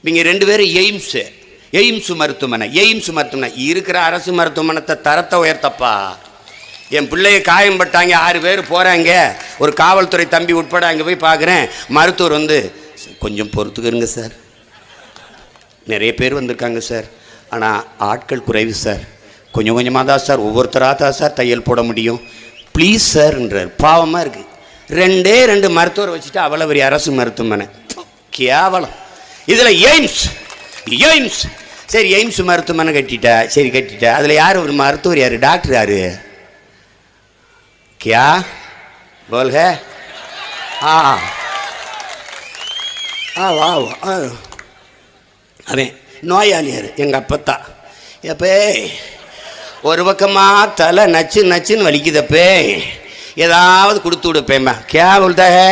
இவங்க 2 பேரும் எய்ம்ஸ் மருத்துவமனை இருக்கிற அரசு மருத்துவமனத்தை தரத்தை உயர்த்தப்பா. என் பிள்ளைய காயம்பட்டாங்க, 6 பேர் போகிறாங்க, ஒரு காவல்துறை தம்பி உட்பட அங்கே போய் பார்க்குறேன். மருத்துவர் வந்து கொஞ்சம் பொறுத்துக்கிறங்க சார், நிறைய பேர் வந்திருக்காங்க சார், ஆனால் ஆட்கள் குறைவு சார், கொஞ்சம் கொஞ்சமாக தான் சார், ஒவ்வொருத்தராக தான் சார் தையல் போட முடியும், ப்ளீஸ் சார்ன்றார். பாவமாக இருக்குது. 2 மருத்துவரை வச்சுட்டு அவ்வளோ பெரிய அரசு மருத்துவமனை கேவலம். இதில் எய்ம்ஸ் சரி, எய்ம்ஸ் மருத்துவமனை கட்டிட்டா, அதில் யார் ஒரு மருத்துவர், யார் டாக்டர், யார் क्या बोल है? அவன் நோயாளியார் எங்கள் அப்பத்தா. எப்பே ஒரு பக்கமாக தலை நச்சுன்னு வலிக்குதப்பே, ஏதாவது கொடுத்து விடுப்பேம்மா. क्या बोलता है?